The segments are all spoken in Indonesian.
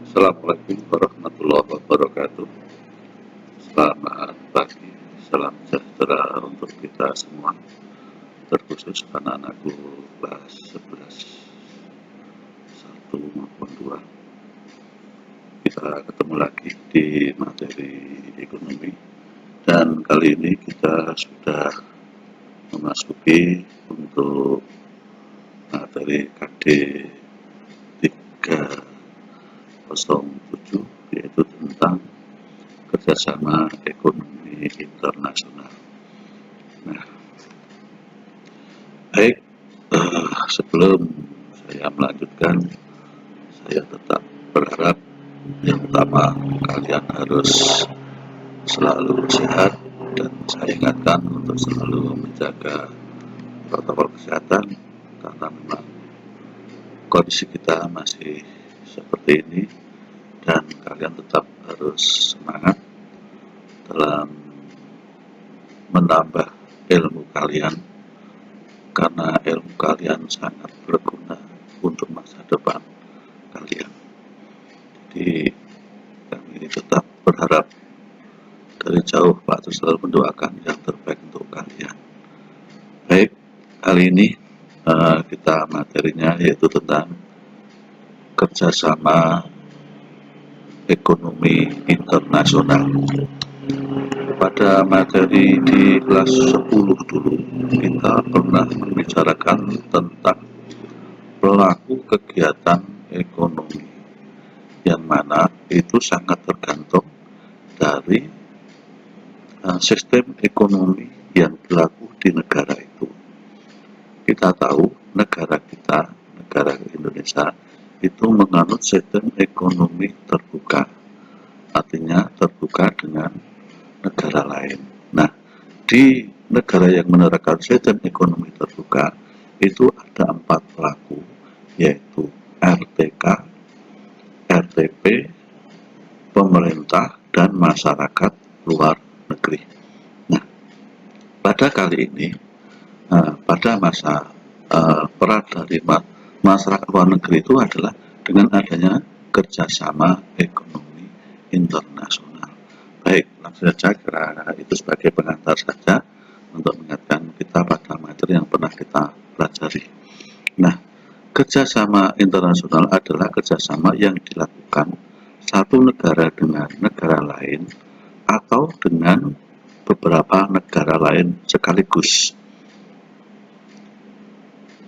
Assalamualaikum warahmatullahi wabarakatuh. Selamat pagi, salam sejahtera untuk kita semua, terkhusus anak-anakku kelas 11, 1 maupun 2. Kita ketemu lagi di materi ekonomi, dan kali ini kita sudah memasuki untuk materi KD 307, yaitu tentang kerjasama ekonomi internasional. Nah, baik, sebelum saya melanjutkan, saya tetap berharap yang pertama kalian harus selalu sehat, dan saya ingatkan untuk selalu menjaga protokol kesehatan karena memang kondisi kita masih seperti ini, dan kalian tetap harus semangat dalam menambah ilmu kalian, karena ilmu kalian sangat berguna untuk masa depan kalian. Jadi kami tetap berharap dari jauh Pak Terus selalu mendoakan yang terbaik untuk kalian. Baik, kali ini kita materinya yaitu tentang kerjasama ekonomi internasional. Pada materi di kelas 10 dulu kita pernah membicarakan tentang pelaku kegiatan ekonomi, yang mana itu sangat tergantung dari sistem ekonomi yang berlaku di negara itu. Kita tahu negara kita, negara Indonesia, itu menganut sistem ekonomi terbuka, artinya terbuka dengan negara lain. Nah, di negara yang menerapkan sistem ekonomi terbuka itu ada 4 pelaku, yaitu RTK, RTP, pemerintah, dan masyarakat luar negeri. Nah, pada kali ini, pada masa peran dari masyarakat luar negeri itu adalah dengan adanya kerjasama ekonomi internasional. Baik, langsung saja, kira itu sebagai pengantar saja untuk mengingatkan kita pada materi yang pernah kita pelajari. Nah, kerjasama internasional adalah kerjasama yang dilakukan satu negara dengan negara lain atau dengan beberapa negara lain sekaligus.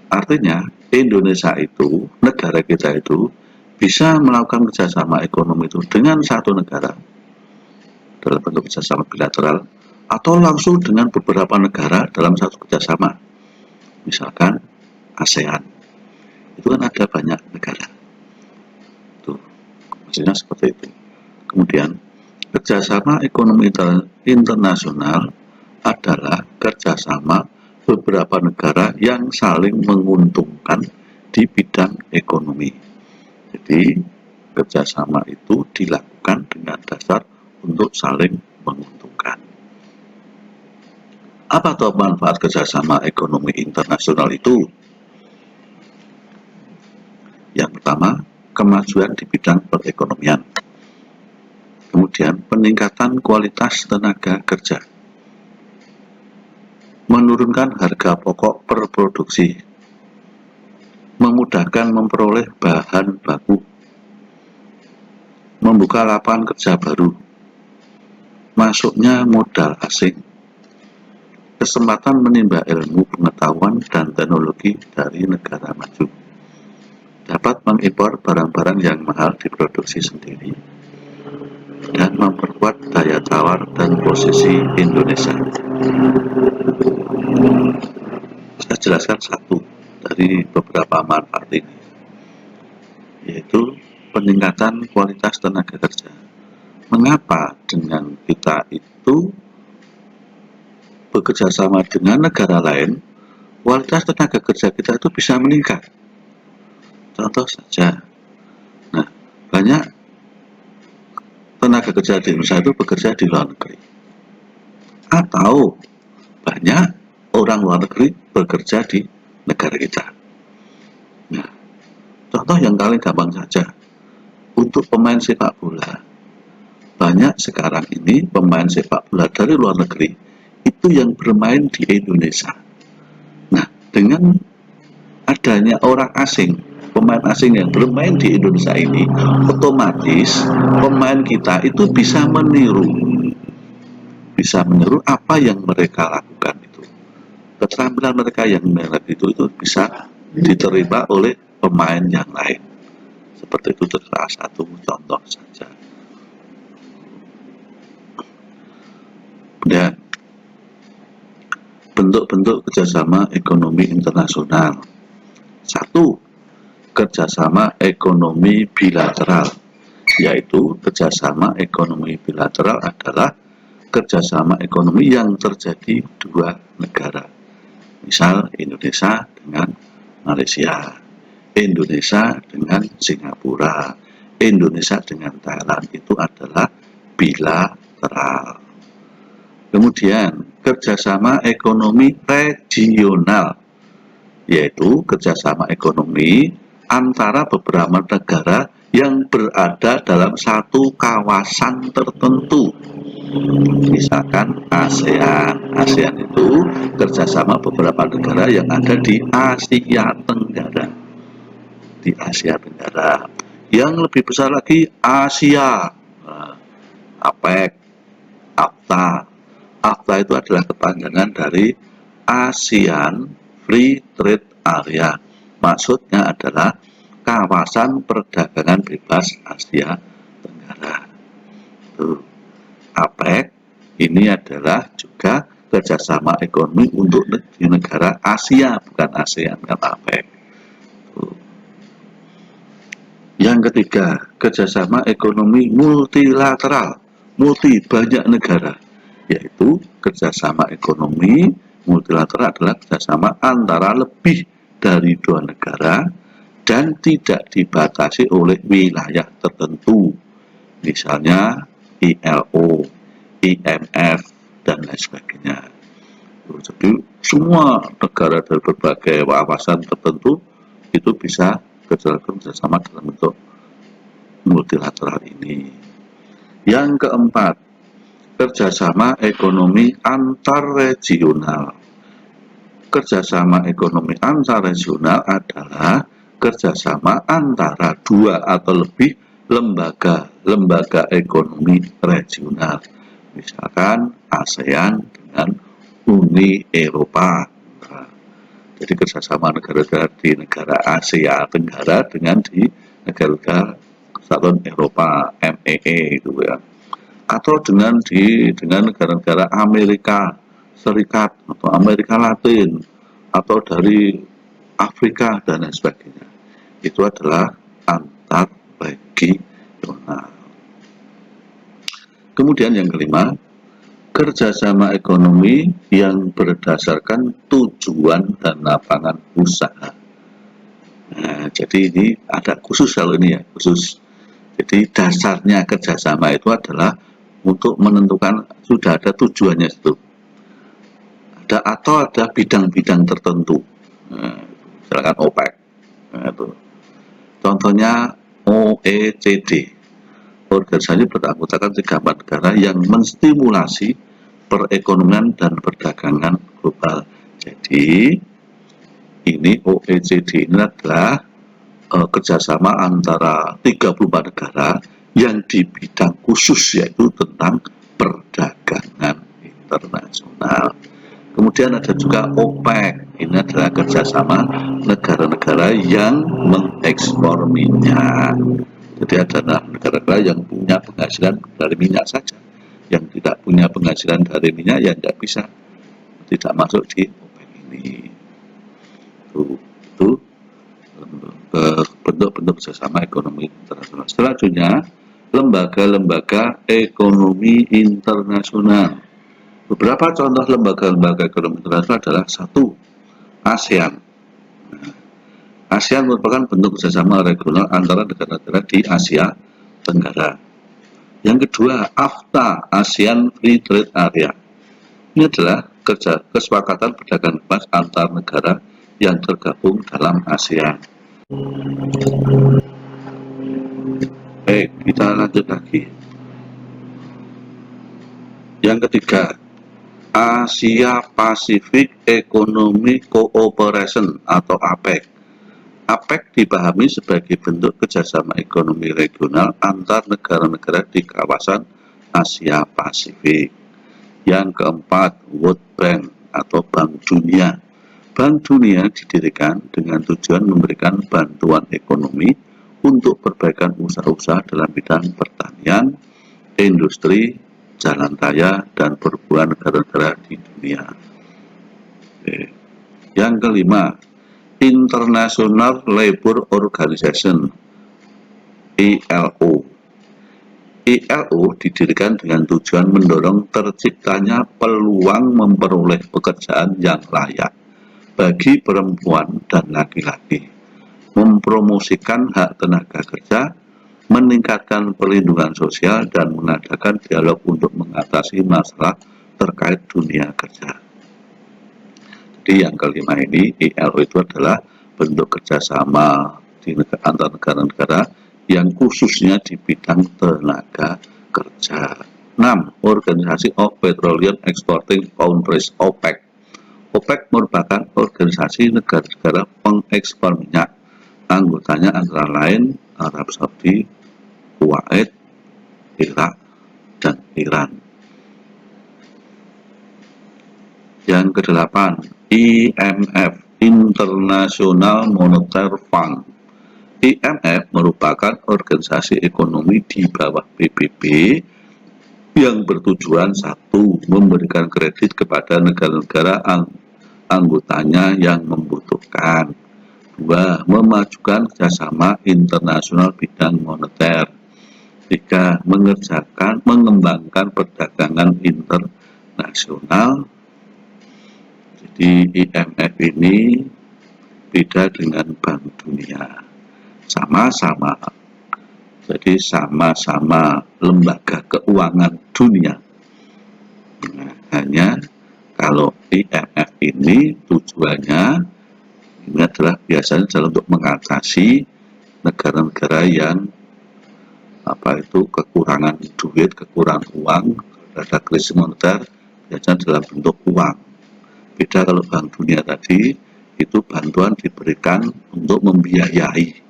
Artinya, Indonesia itu, negara kita itu, bisa melakukan kerjasama ekonomi itu dengan satu negara dalam bentuk kerjasama bilateral, atau langsung dengan beberapa negara dalam satu kerjasama. Misalkan ASEAN, itu kan ada banyak negara. Tuh, maksudnya seperti itu. Kemudian, kerjasama ekonomi internasional adalah kerjasama beberapa negara yang saling menguntungkan di bidang ekonomi. Jadi, kerjasama itu dilakukan dengan dasar untuk saling menguntungkan. Apa tuh manfaat kerjasama ekonomi internasional itu? Yang pertama, kemajuan di bidang perekonomian. Kemudian, peningkatan kualitas tenaga kerja. Menurunkan harga pokok per produksi. Memudahkan memperoleh bahan baku. Membuka lapangan kerja baru. Masuknya modal asing. Kesempatan menimba ilmu, pengetahuan, dan teknologi dari negara maju. Dapat mengimpor barang-barang yang mahal diproduksi sendiri, dan memperkuat daya tawar dan posisi Indonesia. Saya jelaskan satu dari beberapa manfaat ini, yaitu peningkatan kualitas tenaga kerja. Mengapa dengan kita itu bekerja sama dengan negara lain, kualitas tenaga kerja kita itu bisa meningkat? Contoh saja, nah, banyak tenaga kerja di Indonesia itu bekerja di luar negeri, atau banyak orang luar negeri bekerja di negara kita. Nah, contoh yang paling gampang saja, untuk pemain sepak bola. Banyak sekarang ini pemain sepak bola dari luar negeri itu yang bermain di Indonesia. Nah, dengan adanya orang asing, pemain asing yang bermain di Indonesia ini, otomatis pemain kita itu bisa meniru apa yang mereka lakukan itu. Keterampilan mereka yang mereka itu bisa diterima oleh pemain yang lain. Seperti itu adalah satu contoh saja. Dan bentuk-bentuk kerjasama ekonomi internasional. 1. Kerjasama ekonomi bilateral, yaitu kerjasama ekonomi bilateral adalah kerjasama ekonomi yang terjadi dua negara. Misal Indonesia dengan Malaysia, Indonesia dengan Singapura, Indonesia dengan Thailand, itu adalah bilateral. Kemudian kerjasama ekonomi regional, yaitu kerjasama ekonomi antara beberapa negara yang berada dalam satu kawasan tertentu. Misalkan ASEAN. ASEAN itu kerjasama beberapa negara yang ada di Asia Tenggara. Di Asia Tenggara. Yang lebih besar lagi Asia. APEC, AFTA. AFTA itu adalah kepanjangan dari ASEAN Free Trade Area. Maksudnya adalah kawasan perdagangan bebas Asia Tenggara. APEC ini adalah juga kerjasama ekonomi untuk di negara Asia, bukan ASEAN, bukan APEC. Yang ketiga, kerjasama ekonomi multilateral, banyak negara, yaitu kerjasama ekonomi multilateral adalah kerjasama antara lebih dari dua negara dan tidak dibatasi oleh wilayah tertentu, misalnya ILO, IMF, dan lain sebagainya. Jadi semua negara dari berbagai kawasan tertentu itu bisa kerjasama dalam bentuk multilateral ini. Yang keempat, kerjasama ekonomi antar regional. Kerjasama ekonomi antar regional adalah kerjasama antara dua atau lebih lembaga ekonomi regional. Misalkan ASEAN dengan Uni Eropa. Jadi kerjasama negara-negara di negara Asia Tenggara dengan di negara-negara Kesatuan Eropa, MEE itu ya. Atau dengan negara-negara Amerika Serikat atau Amerika Latin atau dari Afrika dan lain sebagainya. Itu adalah antar regional. Kemudian yang kelima, kerjasama ekonomi yang berdasarkan tujuan dan lapangan usaha. Nah, jadi ini ada khusus kalau ini ya, khusus. Jadi dasarnya kerjasama itu adalah untuk menentukan sudah ada tujuannya itu. Ada bidang-bidang tertentu. Nah, misalkan OPEC. Nah, itu. Contohnya OECD. Organisasi beranggotakan 34 negara yang menstimulasi perekonomian dan perdagangan global. Jadi ini OECD ini adalah kerjasama antara 34 negara yang di bidang khusus, yaitu tentang perdagangan internasional. Kemudian ada juga OPEC, ini adalah kerjasama negara-negara yang mengekspor minyak. Jadi adalah negara-negara yang punya penghasilan dari minyak saja. Yang tidak punya penghasilan dari minyak ya tidak masuk di OPEC ini. Itu bentuk-bentuk kerjasama ekonomi internasional. Selanjutnya, lembaga-lembaga ekonomi internasional. Beberapa contoh lembaga-lembaga ekonomi internasional adalah 1. ASEAN. ASEAN merupakan bentuk kerjasama regional antara negara-negara di Asia Tenggara. Yang kedua, AFTA, ASEAN Free Trade Area. Ini adalah kesepakatan perdagangan bebas antar negara yang tergabung dalam ASEAN. Baik, kita lanjut lagi. Yang ketiga, Asia Pacific Economic Cooperation atau APEC. APEC dipahami sebagai bentuk kerjasama ekonomi regional antar negara-negara di kawasan Asia Pasifik. Yang keempat, World Bank atau Bank Dunia. Bank Dunia didirikan dengan tujuan memberikan bantuan ekonomi untuk perbaikan usaha-usaha dalam bidang pertanian, industri, jalan raya, dan perhubungan negara-negara di dunia. Yang kelima, International Labour Organization (ILO). ILO didirikan dengan tujuan mendorong terciptanya peluang memperoleh pekerjaan yang layak bagi perempuan dan laki-laki, mempromosikan hak tenaga kerja, meningkatkan perlindungan sosial, dan mengadakan dialog untuk mengatasi masalah terkait dunia kerja. Jadi yang kelima ini, ILO itu adalah bentuk kerjasama antar negara-negara yang khususnya di bidang tenaga kerja. 6. Organisasi of Petroleum Exporting Countries (OPEC). OPEC merupakan organisasi negara-negara pengekspor minyak. Anggotanya antara lain Arab Saudi, Kuwait, Irak, dan Iran. Yang kedelapan, IMF, International Monetary Fund. IMF merupakan organisasi ekonomi di bawah PBB yang bertujuan satu, memberikan kredit kepada negara-negara anggotanya yang membutuhkan. Dua, memajukan kerjasama internasional bidang moneter. Tiga, mengembangkan perdagangan internasional. Jadi IMF ini beda dengan Bank Dunia. Sama-sama, jadi sama-sama lembaga keuangan dunia. Nah, hanya kalau IMF ini tujuannya ini adalah biasanya untuk mengatasi negara-negara yang kekurangan duit, kekurangan uang, ada krisis moneter, biasanya dalam bentuk uang. Beda kalau Bank Dunia tadi, itu bantuan diberikan untuk membiayai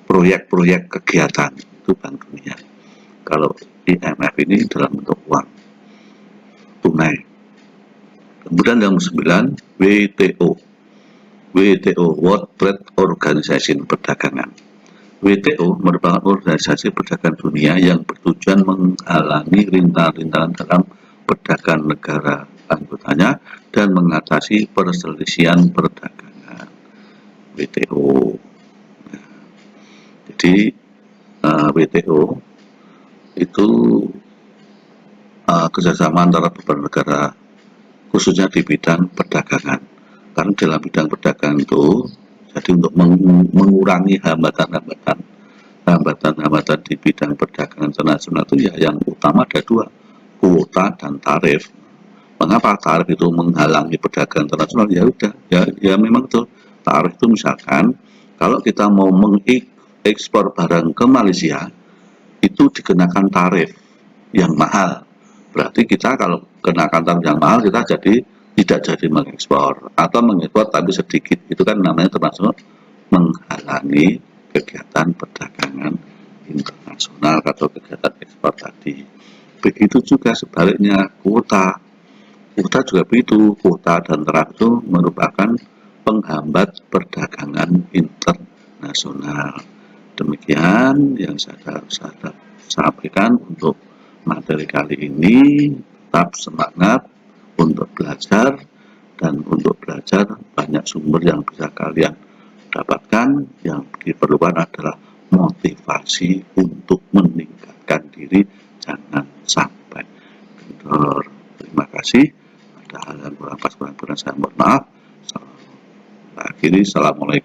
proyek-proyek kegiatan, itu Bank Dunia. Kalau IMF ini dalam bentuk uang tunai. Kemudian yang ke-9, WTO. WTO, World Trade Organization, perdagangan. WTO merupakan organisasi perdagangan dunia yang bertujuan menghalangi rintangan-rintangan dalam perdagangan negara anggotanya dan mengatasi perselisihan perdagangan. WTO. Jadi WTO itu kerjasama antara beberapa negara, khususnya di bidang perdagangan. Karena dalam bidang perdagangan itu, jadi untuk mengurangi hambatan-hambatan di bidang perdagangan internasional itu ya yang utama ada dua, kuota dan tarif. Mengapa tarif itu menghalangi perdagangan internasional? Ya udah, ya memang tuh tarif itu misalkan kalau kita mau mengekspor barang ke Malaysia itu dikenakan tarif yang mahal. Berarti kita kalau kenakan tarif yang mahal kita tidak jadi mengekspor atau mengekspor tapi sedikit. Itu kan namanya termasuk menghalangi kegiatan perdagangan internasional atau kegiatan ekspor tadi. Begitu juga sebaliknya kuota juga begitu. Kuota dan tarif itu merupakan penghambat perdagangan internasional. Demikian yang saya sampaikan untuk materi kali ini. Tetap semangat untuk belajar, dan untuk belajar banyak sumber yang bisa kalian dapatkan. Yang diperlukan adalah motivasi untuk meningkatkan diri, jangan sampai kendor. Terima kasih. Ada hal yang kurang pas, kurang saya mohon maaf. Akhiri, assalamualaikum.